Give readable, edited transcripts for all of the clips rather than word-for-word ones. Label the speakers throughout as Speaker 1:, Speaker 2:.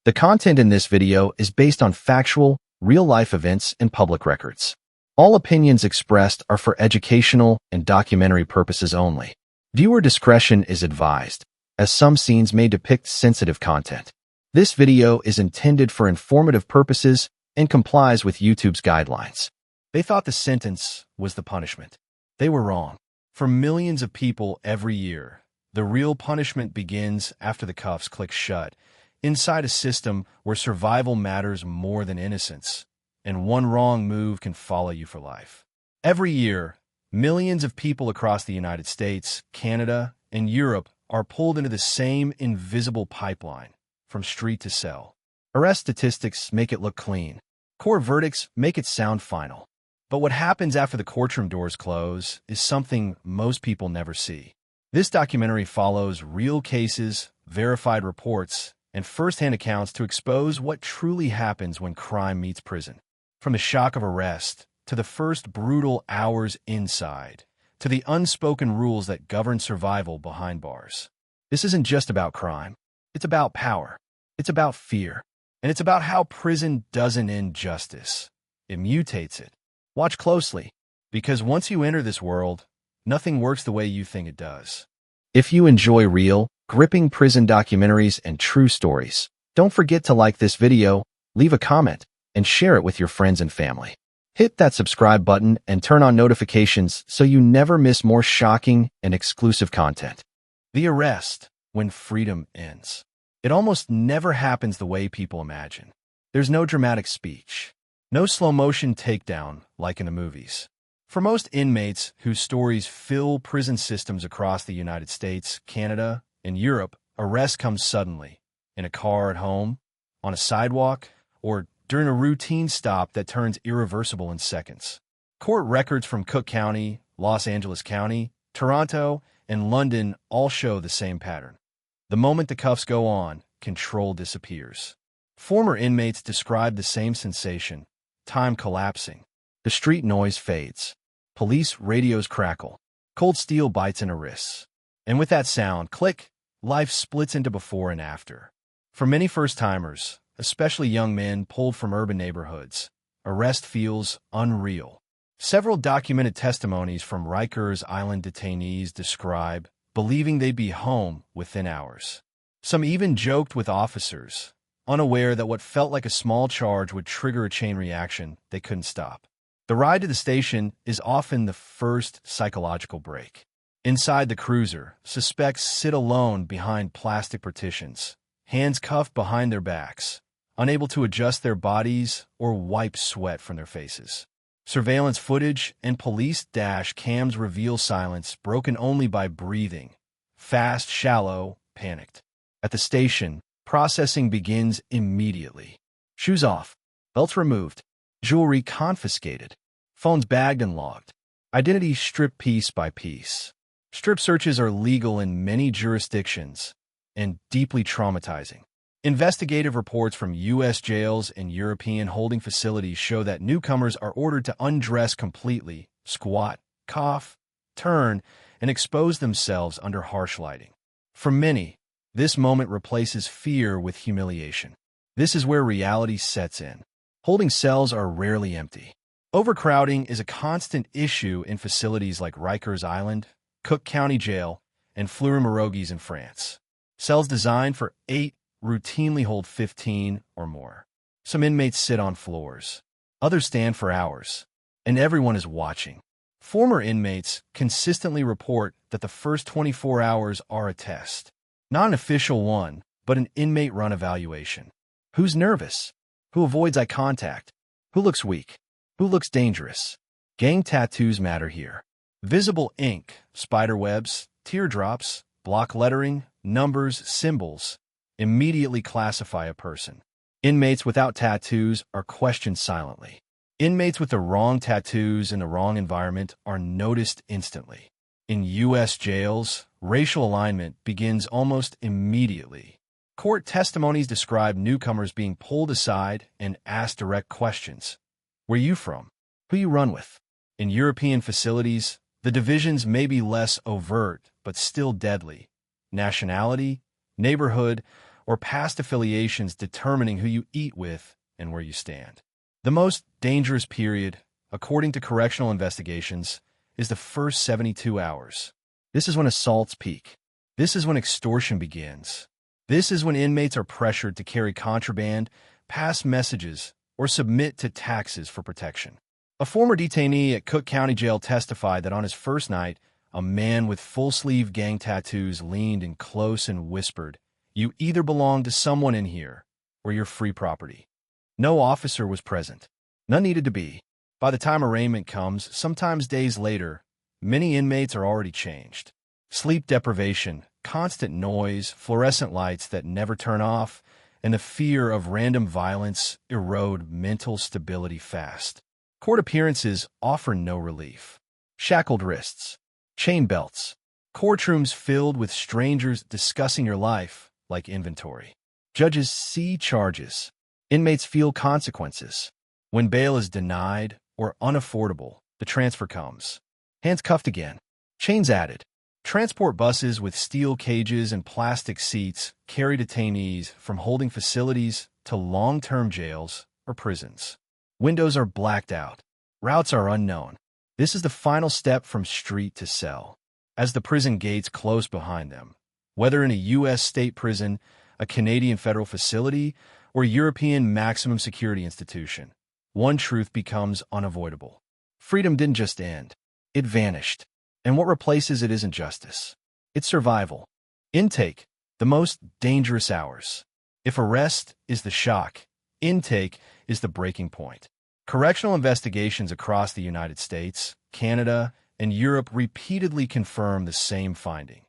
Speaker 1: The content in this video is based on factual, real-life events and public records. All opinions expressed are for educational and documentary purposes only. Viewer discretion is advised, as some scenes may depict sensitive content. This video is intended for informative purposes and complies with YouTube's guidelines. They thought the sentence was the punishment. They were wrong. For millions of people every year, the real punishment begins after the cuffs click shut, inside a system where survival matters more than innocence, and one wrong move can follow you for life. Every year, millions of people across the United States, Canada, and Europe are pulled into the same invisible pipeline, from street to cell. Arrest statistics make it look clean. Court verdicts make it sound final. But what happens after the courtroom doors close is something most people never see. This documentary follows real cases, verified reports, and first-hand accounts to expose what truly happens when crime meets prison. From the shock of arrest, to the first brutal hours inside, to the unspoken rules that govern survival behind bars. This isn't just about crime. It's about power. It's about fear. And it's about how prison doesn't end justice. It mutates it. Watch closely, because once you enter this world, nothing works the way you think it does. If you enjoy real, gripping prison documentaries and true stories, don't forget to like this video, leave a comment, and share it with your friends and family. Hit that subscribe button and turn on notifications so you never miss more shocking and exclusive content. The arrest, when freedom ends. It almost never happens the way people imagine. There's no dramatic speech. No slow-motion takedown like in the movies. For most inmates whose stories fill prison systems across the United States, Canada, and Europe, arrest comes suddenly, in a car at home, on a sidewalk, or during a routine stop that turns irreversible in seconds. Court records from Cook County, Los Angeles County, Toronto, and London all show the same pattern. The moment the cuffs go on, control disappears. Former inmates describe the same sensation. Time collapsing. The street noise fades. Police radios crackle. Cold steel bites into wrists. And with that sound, click, life splits into before and after. For many first-timers, especially young men pulled from urban neighborhoods, arrest feels unreal. Several documented testimonies from Rikers Island detainees describe believing they'd be home within hours. Some even joked with officers, unaware that what felt like a small charge would trigger a chain reaction they couldn't stop. The ride to the station is often the first psychological break. Inside the cruiser, suspects sit alone behind plastic partitions, hands cuffed behind their backs, unable to adjust their bodies or wipe sweat from their faces. Surveillance footage and police dash cams reveal silence broken only by breathing. Fast, shallow, panicked. At the station, processing begins immediately. Shoes off, belts removed, jewelry confiscated, phones bagged and logged, identity stripped piece by piece. Strip searches are legal in many jurisdictions and deeply traumatizing. Investigative reports from U.S. jails and European holding facilities show that newcomers are ordered to undress completely, squat, cough, turn, and expose themselves under harsh lighting. For many, this moment replaces fear with humiliation. This is where reality sets in. Holding cells are rarely empty. Overcrowding is a constant issue in facilities like Rikers Island, Cook County Jail, and Fleury-Mérogis in France. Cells designed for 8 routinely hold 15 or more. Some inmates sit on floors. Others stand for hours. And everyone is watching. Former inmates consistently report that the first 24 hours are a test. Not an official one, but an inmate-run evaluation. Who's nervous? Who avoids eye contact? Who looks weak? Who looks dangerous? Gang tattoos matter here. Visible ink, spider webs, teardrops, block lettering, numbers, symbols immediately classify a person. Inmates without tattoos are questioned silently. Inmates with the wrong tattoos in the wrong environment are noticed instantly. In U.S. jails, racial alignment begins almost immediately. Court testimonies describe newcomers being pulled aside and asked direct questions. Where you from? Who you run with? In European facilities, the divisions may be less overt, but still deadly. Nationality, neighborhood, or past affiliations determining who you eat with and where you stand. The most dangerous period, according to correctional investigations, is the first 72 hours. This is when assaults peak. This is when extortion begins. This is when inmates are pressured to carry contraband, pass messages, or submit to taxes for protection. A former detainee at Cook County Jail testified that on his first night, a man with full-sleeve gang tattoos leaned in close and whispered, "You either belong to someone in here, or you're free property." No officer was present. None needed to be. By the time arraignment comes, sometimes days later, many inmates are already changed. Sleep deprivation, constant noise, fluorescent lights that never turn off, and the fear of random violence erode mental stability fast. Court appearances offer no relief. Shackled wrists, chain belts, courtrooms filled with strangers discussing your life like inventory. Judges see charges. Inmates feel consequences. When bail is denied or unaffordable, the transfer comes. Hands cuffed again. Chains added. Transport buses with steel cages and plastic seats carry detainees from holding facilities to long-term jails or prisons. Windows are blacked out. Routes are unknown. This is the final step from street to cell. As the prison gates close behind them, whether in a U.S. state prison, a Canadian federal facility, or European maximum security institution, one truth becomes unavoidable. Freedom didn't just end. It vanished. And what replaces it isn't justice. It's survival. Intake, the most dangerous hours. If arrest is the shock, intake is the breaking point. Correctional investigations across the United States, Canada, and Europe repeatedly confirm the same finding.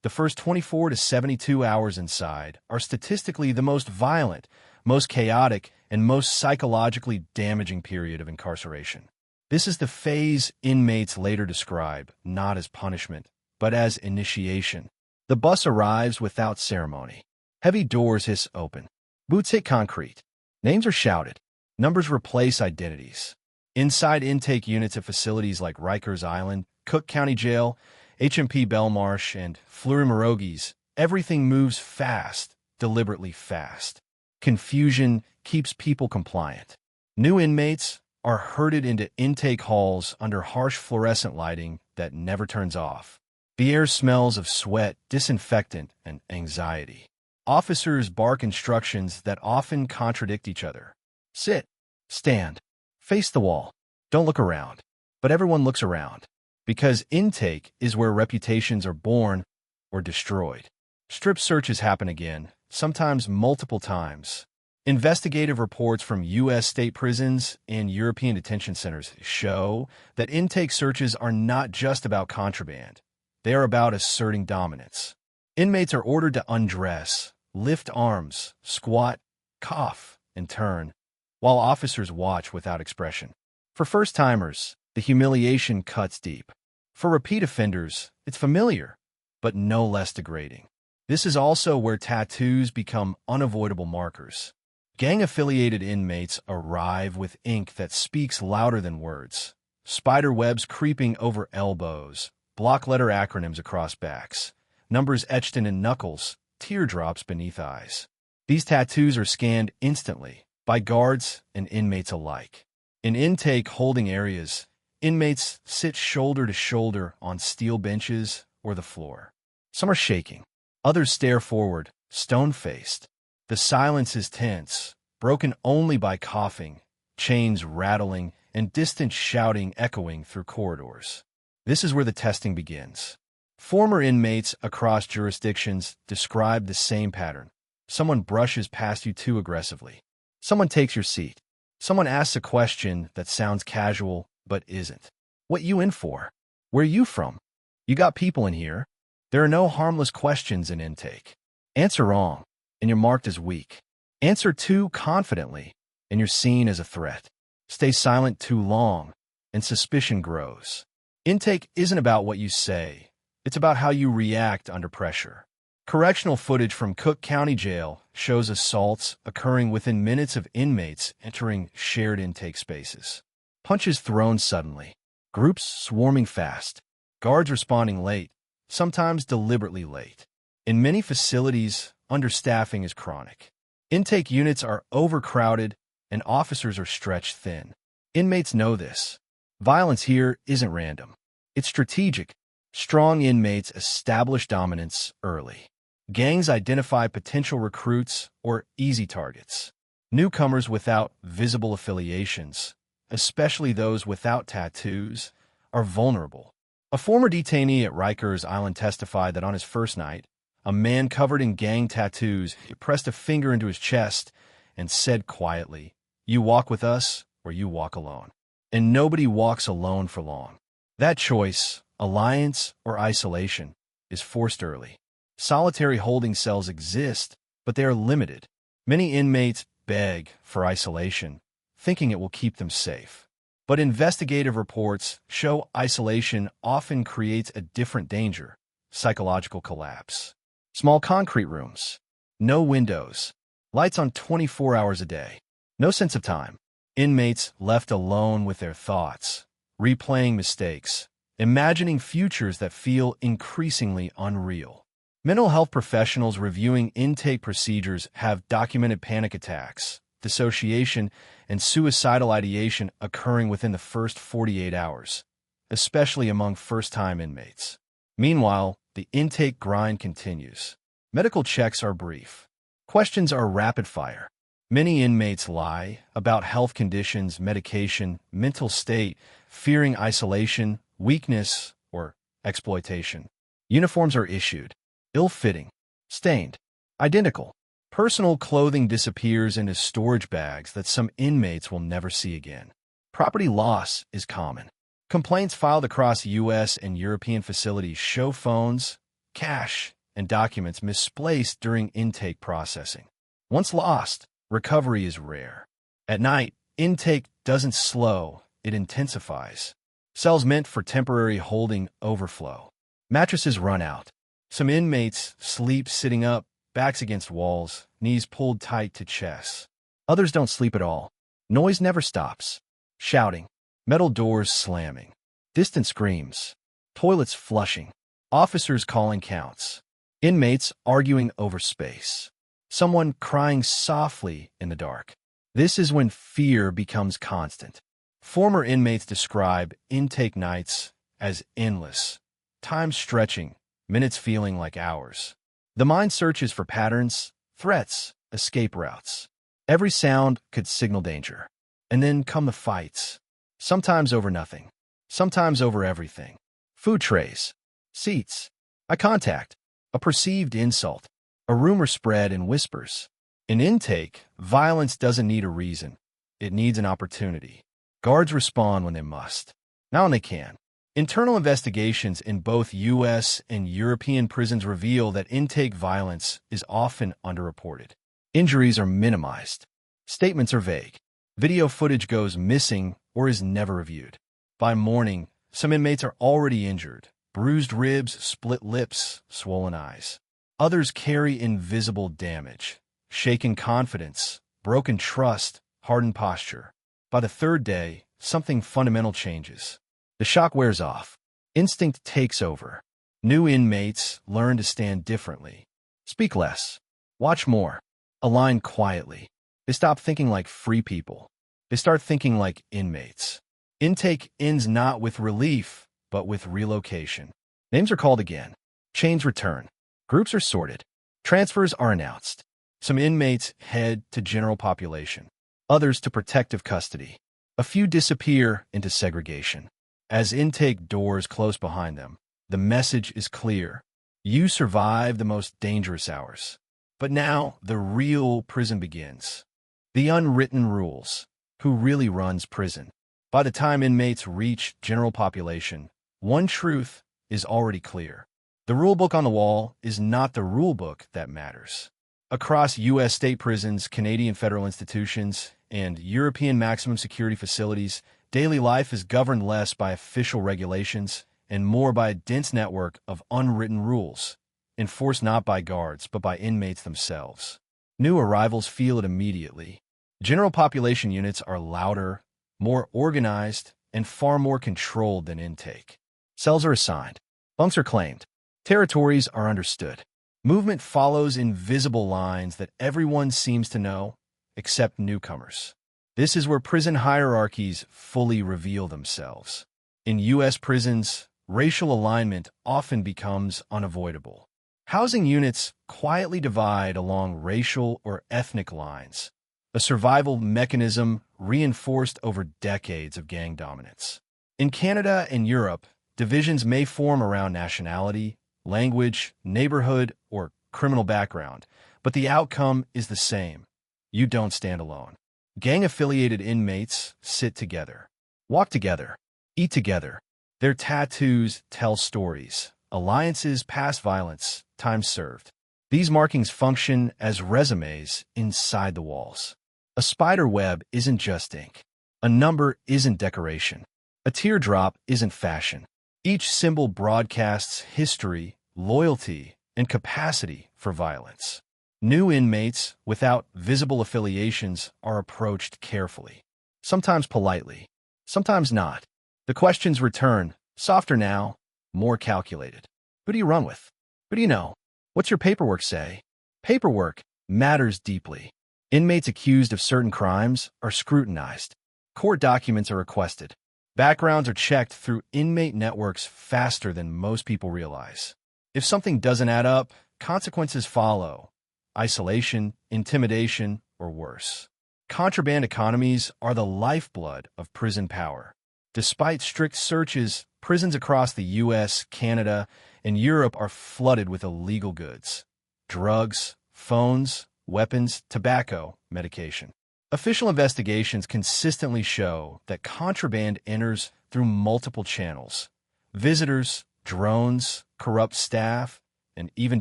Speaker 1: The first 24 to 72 hours inside are statistically the most violent, most chaotic, and most psychologically damaging period of incarceration. This is the phase inmates later describe, not as punishment, but as initiation. The bus arrives without ceremony. Heavy doors hiss open. Boots hit concrete. Names are shouted. Numbers replace identities. Inside intake units at facilities like Rikers Island, Cook County Jail, HMP Belmarsh, and Fleury-Morougis, everything moves fast, deliberately fast. Confusion keeps people compliant. New inmates are herded into intake halls under harsh fluorescent lighting that never turns off. The air smells of sweat, disinfectant, and anxiety. Officers bark instructions that often contradict each other. Sit, stand, face the wall, don't look around. But everyone looks around, because intake is where reputations are born or destroyed. Strip searches happen again, sometimes multiple times. Investigative reports from U.S. state prisons and European detention centers show that intake searches are not just about contraband. They are about asserting dominance. Inmates are ordered to undress, lift arms, squat, cough, and turn, while officers watch without expression. For first-timers, the humiliation cuts deep. For repeat offenders, it's familiar, but no less degrading. This is also where tattoos become unavoidable markers. Gang-affiliated inmates arrive with ink that speaks louder than words. Spider webs creeping over elbows, block-letter acronyms across backs, numbers etched into knuckles, teardrops beneath eyes. These tattoos are scanned instantly by guards and inmates alike. In intake holding areas, inmates sit shoulder to shoulder on steel benches or the floor. Some are shaking. Others stare forward, stone-faced. The silence is tense, broken only by coughing, chains rattling, and distant shouting echoing through corridors. This is where the testing begins. Former inmates across jurisdictions describe the same pattern. Someone brushes past you too aggressively. Someone takes your seat. Someone asks a question that sounds casual but isn't. What you in for? Where you from? You got people in here. There are no harmless questions in intake. Answer wrong, and you're marked as weak. Answer too confidently, and you're seen as a threat. Stay silent too long, and suspicion grows. Intake isn't about what you say. It's about how you react under pressure. Correctional footage from Cook County Jail shows assaults occurring within minutes of inmates entering shared intake spaces. Punches thrown suddenly. Groups swarming fast. Guards responding late, sometimes deliberately late. In many facilities, understaffing is chronic. Intake units are overcrowded and officers are stretched thin. Inmates know this. Violence here isn't random. It's strategic. Strong inmates establish dominance early. Gangs identify potential recruits or easy targets. Newcomers without visible affiliations, especially those without tattoos, are vulnerable. A former detainee at Rikers Island testified that on his first night, a man covered in gang tattoos pressed a finger into his chest and said quietly, "You walk with us or you walk alone." And nobody walks alone for long. That choice, alliance or isolation, is forced early. Solitary holding cells exist, but they are limited. Many inmates beg for isolation, thinking it will keep them safe. But investigative reports show isolation often creates a different danger: psychological collapse. Small concrete rooms, no windows, lights on 24 hours a day, no sense of time. Inmates left alone with their thoughts, replaying mistakes, imagining futures that feel increasingly unreal. Mental health professionals reviewing intake procedures have documented panic attacks, dissociation, and suicidal ideation occurring within the first 48 hours, especially among first-time inmates. Meanwhile, the intake grind continues. Medical checks are brief. Questions are rapid-fire. Many inmates lie about health conditions, medication, mental state, fearing isolation, weakness, or exploitation. Uniforms are issued, ill-fitting, stained, identical. Personal clothing disappears into storage bags that some inmates will never see again. Property loss is common. Complaints filed across U.S. and European facilities show phones, cash, and documents misplaced during intake processing. Once lost, recovery is rare. At night, intake doesn't slow, it intensifies. Cells meant for temporary holding overflow. Mattresses run out. Some inmates sleep sitting up, backs against walls, knees pulled tight to chests. Others don't sleep at all. Noise never stops. Shouting, metal doors slamming, distant screams, toilets flushing, officers calling counts, inmates arguing over space, someone crying softly in the dark. This is when fear becomes constant. Former inmates describe intake nights as endless, time stretching, minutes feeling like hours. The mind searches for patterns, threats, escape routes. Every sound could signal danger. And then come the fights. Sometimes over nothing. Sometimes over everything. Food trays. Seats. Eye contact. A perceived insult. A rumor spread in whispers. In intake, violence doesn't need a reason. It needs an opportunity. Guards respond when they must. Not when they can. Internal investigations in both U.S. and European prisons reveal that intake violence is often underreported. Injuries are minimized. Statements are vague. Video footage goes missing or is never reviewed. By morning, some inmates are already injured. Bruised ribs, split lips, swollen eyes. Others carry invisible damage. Shaken confidence, broken trust, hardened posture. By the third day, something fundamental changes. The shock wears off. Instinct takes over. New inmates learn to stand differently. Speak less. Watch more. Align quietly. They stop thinking like free people. They start thinking like inmates. Intake ends not with relief, but with relocation. Names are called again. Chains return. Groups are sorted. Transfers are announced. Some inmates head to general population. Others to protective custody. A few disappear into segregation. As intake doors close behind them, the message is clear. You survived the most dangerous hours. But now the real prison begins. The unwritten rules. Who really runs prison? By the time inmates reach general population, one truth is already clear. The rulebook on the wall is not the rulebook that matters. Across U.S. state prisons, Canadian federal institutions, and European maximum security facilities, daily life is governed less by official regulations and more by a dense network of unwritten rules, enforced not by guards but by inmates themselves. New arrivals feel it immediately. General population units are louder, more organized, and far more controlled than intake. Cells are assigned. Bunks are claimed. Territories are understood. Movement follows invisible lines that everyone seems to know, except newcomers. This is where prison hierarchies fully reveal themselves. In U.S. prisons, racial alignment often becomes unavoidable. Housing units quietly divide along racial or ethnic lines, a survival mechanism reinforced over decades of gang dominance. In Canada and Europe, divisions may form around nationality, language, neighborhood, or criminal background, but the outcome is the same. You don't stand alone. Gang-affiliated inmates sit together, walk together, eat together. Their tattoos tell stories, alliances pass violence, time served. These markings function as resumes inside the walls. A spider web isn't just ink. A number isn't decoration. A teardrop isn't fashion. Each symbol broadcasts history, loyalty, and capacity for violence. New inmates without visible affiliations are approached carefully, sometimes politely, sometimes not. The questions return, softer now, more calculated. Who do you run with? Who do you know? What's your paperwork say? Paperwork matters deeply. Inmates accused of certain crimes are scrutinized. Court documents are requested. Backgrounds are checked through inmate networks faster than most people realize. If something doesn't add up, consequences follow. Isolation, intimidation, or worse. Contraband economies are the lifeblood of prison power. Despite strict searches, prisons across the U.S., Canada, and Europe are flooded with illegal goods. Drugs, phones, weapons, tobacco, medication. Official investigations consistently show that contraband enters through multiple channels: visitors, drones, corrupt staff, and even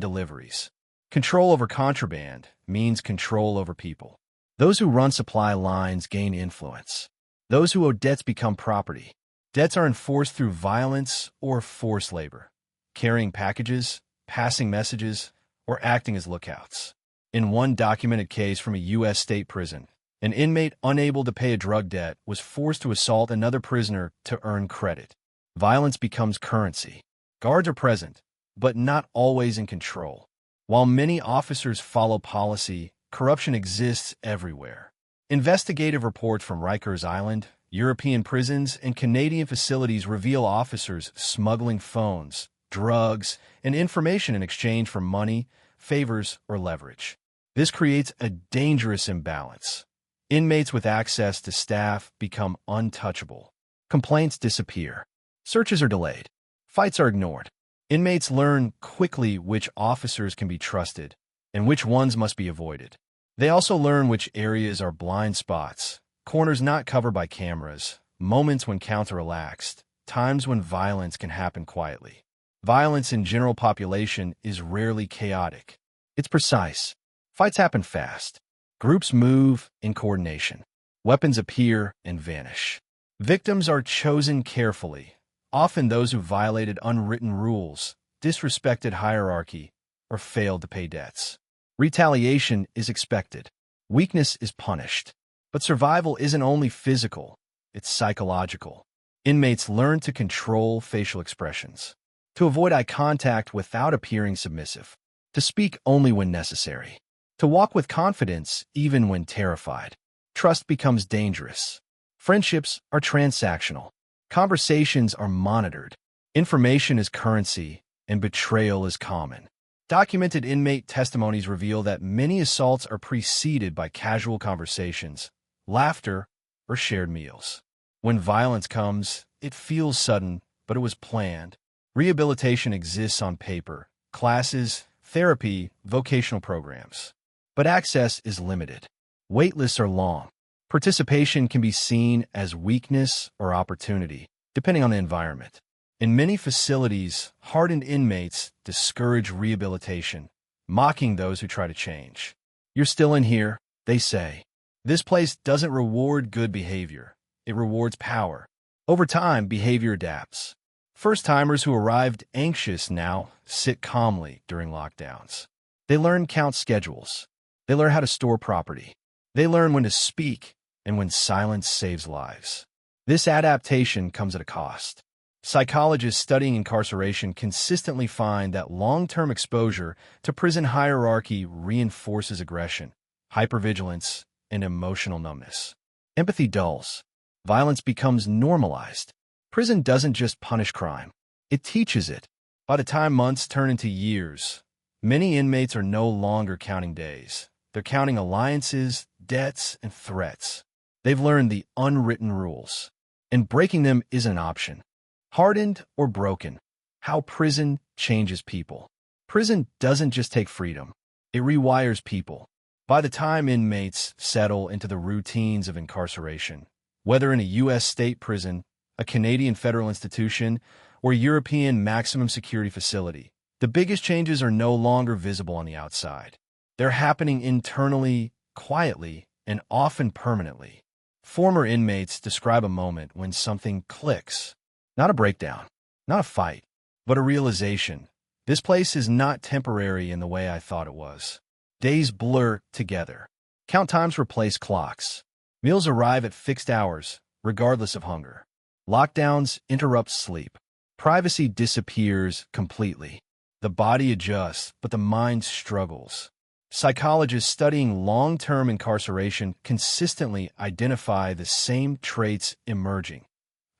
Speaker 1: deliveries. Control over contraband means control over people. Those who run supply lines gain influence. Those who owe debts become property. Debts are enforced through violence or forced labor, carrying packages, passing messages, or acting as lookouts. In one documented case from a U.S. state prison, an inmate unable to pay a drug debt was forced to assault another prisoner to earn credit. Violence becomes currency. Guards are present, but not always in control. While many officers follow policy, corruption exists everywhere. Investigative reports from Rikers Island, European prisons, and Canadian facilities reveal officers smuggling phones, drugs, and information in exchange for money, favors, or leverage. This creates a dangerous imbalance. Inmates with access to staff become untouchable. Complaints disappear. Searches are delayed. Fights are ignored. Inmates learn quickly which officers can be trusted and which ones must be avoided. They also learn which areas are blind spots, corners not covered by cameras, moments when counts are relaxed, times when violence can happen quietly. Violence in general population is rarely chaotic. It's precise. Fights happen fast. Groups move in coordination. Weapons appear and vanish. Victims are chosen carefully, often those who violated unwritten rules, disrespected hierarchy, or failed to pay debts. Retaliation is expected. Weakness is punished. But survival isn't only physical, it's psychological. Inmates learn to control facial expressions, to avoid eye contact without appearing submissive, to speak only when necessary, to walk with confidence even when terrified. Trust becomes dangerous. Friendships are transactional. Conversations are monitored. Information is currency, and betrayal is common. Documented inmate testimonies reveal that many assaults are preceded by casual conversations, laughter, or shared meals. When violence comes, it feels sudden, but it was planned. Rehabilitation exists on paper, classes, therapy, vocational programs. But access is limited. Wait lists are long. Participation can be seen as weakness or opportunity, depending on the environment. In many facilities, hardened inmates discourage rehabilitation, mocking those who try to change. "You're still in here," they say. This place doesn't reward good behavior. It rewards power. Over time, behavior adapts. First-timers who arrived anxious now sit calmly during lockdowns. They learn count schedules. They learn how to store property. They learn when to speak and when silence saves lives. This adaptation comes at a cost. Psychologists studying incarceration consistently find that long-term exposure to prison hierarchy reinforces aggression, hypervigilance, and emotional numbness. Empathy dulls. Violence becomes normalized. Prison doesn't just punish crime, it teaches it. By the time months turn into years, many inmates are no longer counting days. They're counting alliances, debts, and threats. They've learned the unwritten rules, and breaking them isn't an option. Hardened or broken. How prison changes people. Prison doesn't just take freedom, it rewires people. By the time inmates settle into the routines of incarceration, whether in a U.S. state prison, a Canadian federal institution, or European maximum security facility, the biggest changes are no longer visible on the outside. They're happening internally, quietly, and often permanently. Former inmates describe a moment when something clicks. Not a breakdown, not a fight, but a realization. This place is not temporary in the way I thought it was. Days blur together. Count times replace clocks. Meals arrive at fixed hours, regardless of hunger. Lockdowns interrupt sleep. Privacy disappears completely. The body adjusts, but the mind struggles. Psychologists studying long-term incarceration consistently identify the same traits emerging: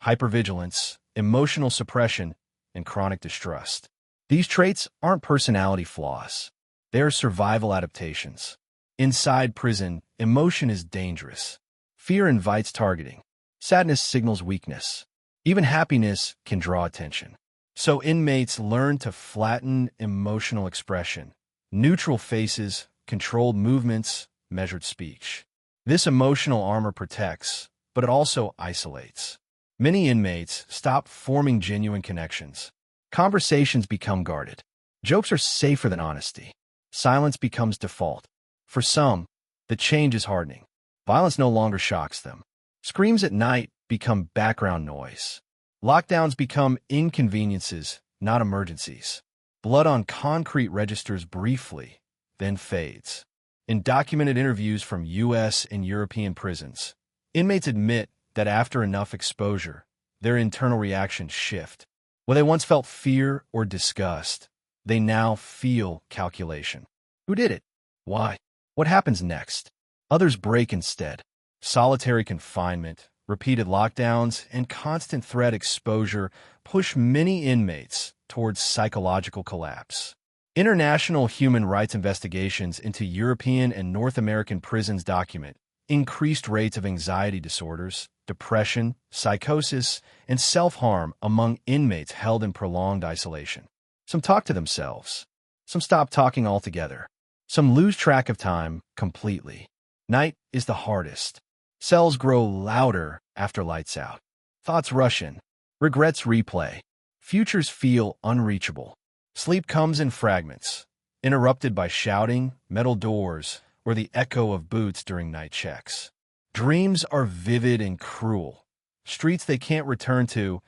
Speaker 1: hypervigilance, emotional suppression, and chronic distrust. These traits aren't personality flaws. They're survival adaptations. Inside prison, emotion is dangerous. Fear invites targeting. Sadness signals weakness. Even happiness can draw attention. So inmates learn to flatten emotional expression. Neutral faces, controlled movements, measured speech. This emotional armor protects, but it also isolates. Many inmates stop forming genuine connections. Conversations become guarded. Jokes are safer than honesty. Silence becomes default. For some, the change is hardening. Violence no longer shocks them. Screams at night become background noise. Lockdowns become inconveniences, not emergencies. Blood on concrete registers briefly, then fades. In documented interviews from U.S. and European prisons, inmates admit that after enough exposure, their internal reactions shift. Where they once felt fear or disgust, they now feel calculation. Who did it? Why? What happens next? Others break instead. Solitary confinement, repeated lockdowns, and constant threat exposure push many inmates towards psychological collapse. International human rights investigations into European and North American prisons document increased rates of anxiety disorders, depression, psychosis, and self-harm among inmates held in prolonged isolation. Some talk to themselves. Some stop talking altogether. Some lose track of time completely. Night is the hardest. Cells grow louder after lights out. Thoughts rush in. Regrets replay. Futures feel unreachable. Sleep comes in fragments, interrupted by shouting, metal doors, or the echo of boots during night checks. Dreams are vivid and cruel. Streets they can't return to,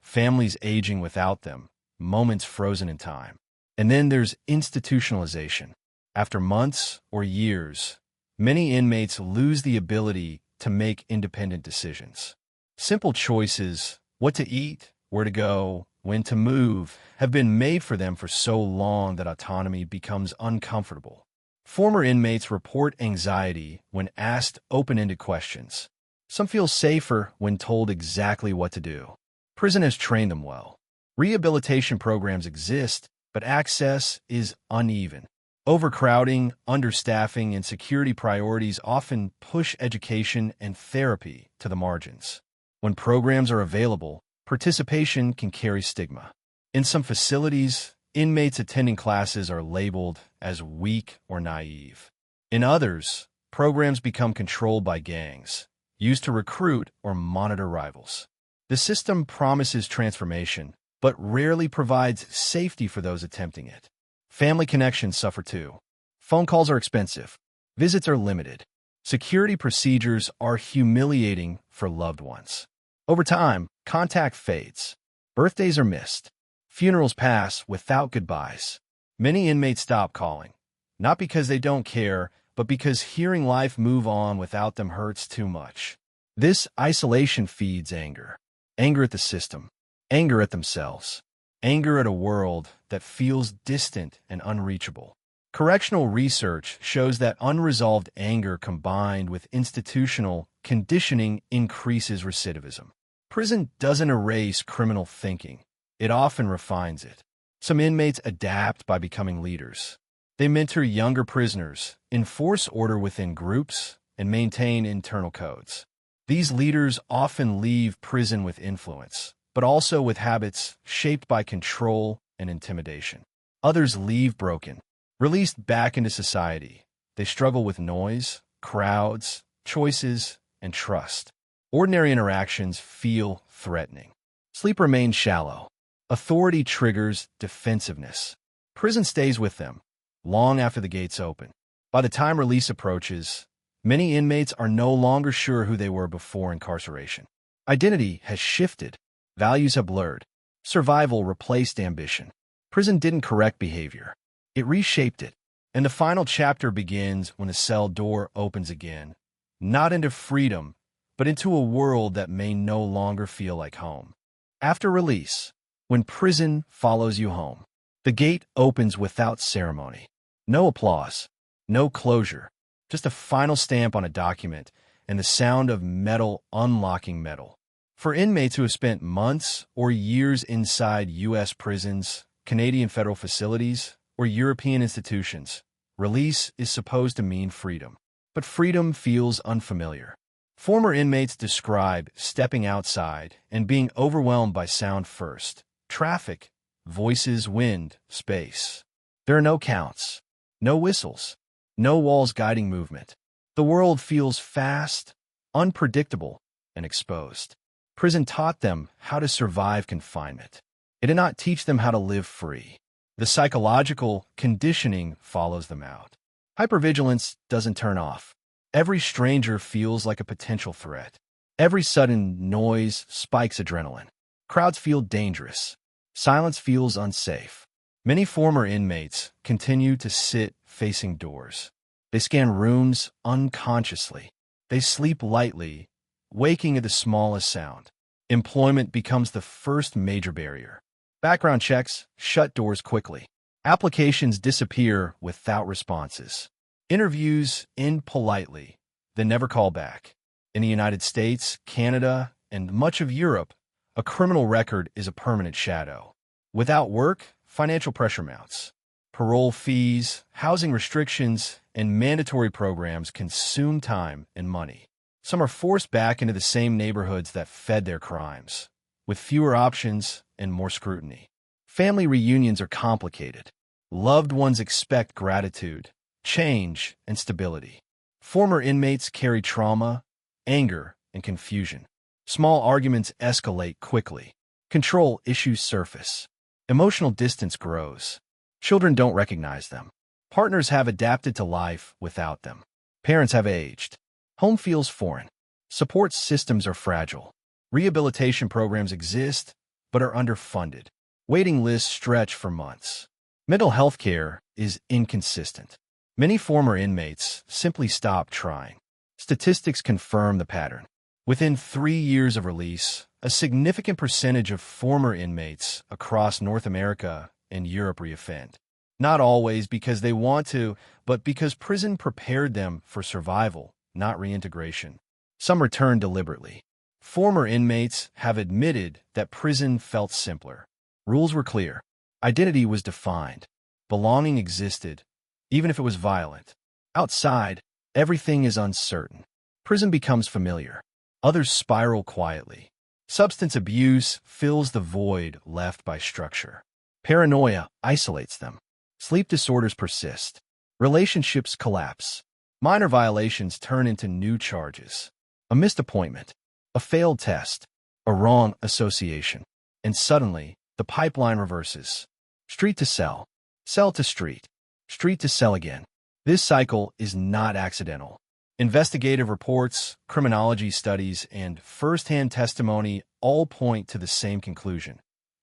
Speaker 1: families aging without them, moments frozen in time. And then there's institutionalization. After months or years, many inmates lose the ability to make independent decisions. Simple choices, what to eat, where to go, when to move, have been made for them for so long that autonomy becomes uncomfortable. Former inmates report anxiety when asked open-ended questions. Some feel safer when told exactly what to do. Prison has trained them well. Rehabilitation programs exist, but access is uneven. Overcrowding, understaffing, and security priorities often push education and therapy to the margins. When programs are available, participation can carry stigma. In some facilities, inmates attending classes are labeled as weak or naive. In others, programs become controlled by gangs, used to recruit or monitor rivals. The system promises transformation, but rarely provides safety for those attempting it. Family connections suffer too. Phone calls are expensive. Visits are limited. Security procedures are humiliating for loved ones. Over time, contact fades. Birthdays are missed. Funerals pass without goodbyes. Many inmates stop calling, not because they don't care, but because hearing life move on without them hurts too much. This isolation feeds anger. Anger at the system. Anger at themselves. Anger at a world that feels distant and unreachable. Correctional research shows that unresolved anger combined with institutional conditioning increases recidivism. Prison doesn't erase criminal thinking. It often refines it. Some inmates adapt by becoming leaders. They mentor younger prisoners, enforce order within groups, and maintain internal codes. These leaders often leave prison with influence, but also with habits shaped by control and intimidation. Others leave broken, released back into society. They struggle with noise, crowds, choices, and trust. Ordinary interactions feel threatening. Sleep remains shallow. Authority triggers defensiveness. Prison stays with them long after the gates open. By the time release approaches, many inmates are no longer sure who they were before incarceration. Identity has shifted. Values have blurred. Survival replaced ambition. Prison didn't correct behavior. It reshaped it. And the final chapter begins when the cell door opens again, not into freedom, but into a world that may no longer feel like home. After release, when prison follows you home, the gate opens without ceremony. No applause, no closure, just a final stamp on a document and the sound of metal unlocking metal. For inmates who have spent months or years inside U.S. prisons, Canadian federal facilities, or European institutions, release is supposed to mean freedom. But freedom feels unfamiliar. Former inmates describe stepping outside and being overwhelmed by sound first. Traffic, voices, wind, space. There are no counts, no whistles, no walls guiding movement. The world feels fast, unpredictable, and exposed. Prison taught them how to survive confinement. It did not teach them how to live free. The psychological conditioning follows them out. Hypervigilance doesn't turn off. Every stranger feels like a potential threat. Every sudden noise spikes adrenaline. Crowds feel dangerous. Silence feels unsafe. Many former inmates continue to sit facing doors. They scan rooms unconsciously. They sleep lightly, waking at the smallest sound. Employment becomes the first major barrier. Background checks shut doors quickly. Applications disappear without responses. Interviews end politely, then never call back. In the United States, Canada, and much of Europe, a criminal record is a permanent shadow. Without work, financial pressure mounts. Parole fees, housing restrictions, and mandatory programs consume time and money. Some are forced back into the same neighborhoods that fed their crimes, with fewer options and more scrutiny. Family reunions are complicated. Loved ones expect gratitude, change, and stability. Former inmates carry trauma, anger, and confusion. Small arguments escalate quickly. Control issues surface. Emotional distance grows. Children don't recognize them. Partners have adapted to life without them. Parents have aged. Home feels foreign. Support systems are fragile. Rehabilitation programs exist, but are underfunded. Waiting lists stretch for months. Mental health care is inconsistent. Many former inmates simply stop trying. Statistics confirm the pattern. Within 3 years of release, a significant percentage of former inmates across North America and Europe reoffend. Not always because they want to, but because prison prepared them for survival, not reintegration. Some return deliberately. Former inmates have admitted that prison felt simpler. Rules were clear. Identity was defined. Belonging existed, even if it was violent. Outside, everything is uncertain. Prison becomes familiar. Others spiral quietly. Substance abuse fills the void left by structure. Paranoia isolates them. Sleep disorders persist. Relationships collapse. Minor violations turn into new charges. A missed appointment, a failed test, a wrong association. And suddenly, the pipeline reverses. Street to cell to street to cell again. This cycle is not accidental. Investigative reports, criminology studies, and first-hand testimony all point to the same conclusion.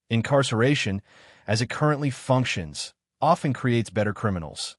Speaker 1: Incarceration, as it currently functions, often creates better criminals,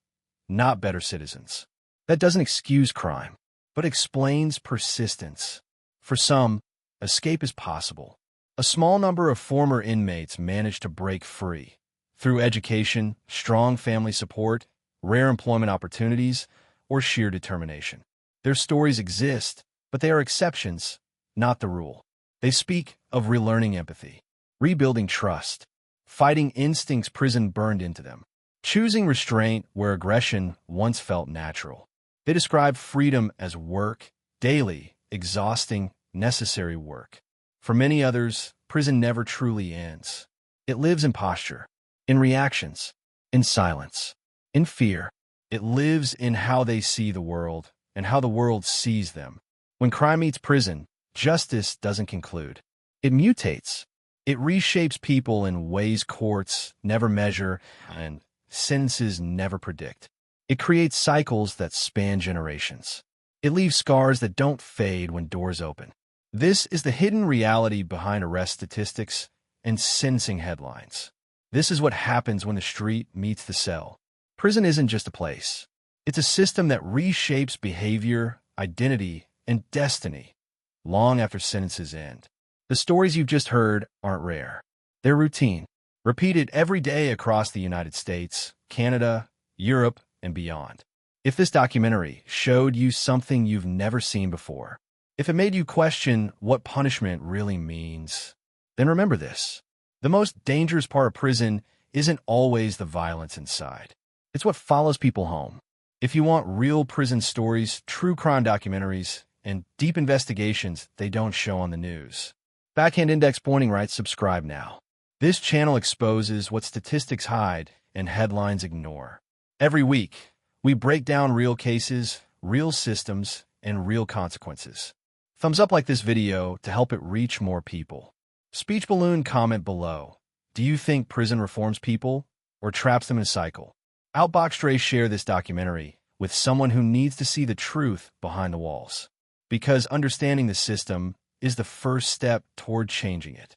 Speaker 1: not better citizens. That doesn't excuse crime, but explains persistence. For some, escape is possible. A small number of former inmates managed to break free through education, strong family support, rare employment opportunities, or sheer determination. Their stories exist, but they are exceptions, not the rule. They speak of relearning empathy, rebuilding trust, fighting instincts prison burned into them, choosing restraint where aggression once felt natural. They describe freedom as work, daily, exhausting, necessary work. For many others, prison never truly ends. It lives in posture, in reactions, in silence, in fear. It lives in how they see the world and how the world sees them. When crime meets prison, justice doesn't conclude. It mutates. It reshapes people in ways courts never measure and sentences never predict. It creates cycles that span generations. It leaves scars that don't fade when doors open. This is the hidden reality behind arrest statistics and sentencing headlines. This is what happens when the street meets the cell. Prison isn't just a place. It's a system that reshapes behavior, identity, and destiny long after sentences end. The stories you've just heard aren't rare. They're routine, repeated every day across the United States, Canada, Europe, and beyond. If this documentary showed you something you've never seen before, if it made you question what punishment really means, then remember this. The most dangerous part of prison isn't always the violence inside. It's what follows people home. If you want real prison stories, true crime documentaries, and deep investigations they don't show on the news, Backhand Index Pointing writes, subscribe now. This channel exposes what statistics hide and headlines ignore. Every week, we break down real cases, real systems, and real consequences. Thumbs up like this video to help it reach more people. Speech balloon comment below. Do you think prison reforms people or traps them in a cycle? Outbox Stray share this documentary with someone who needs to see the truth behind the walls. Because understanding the system is the first step toward changing it.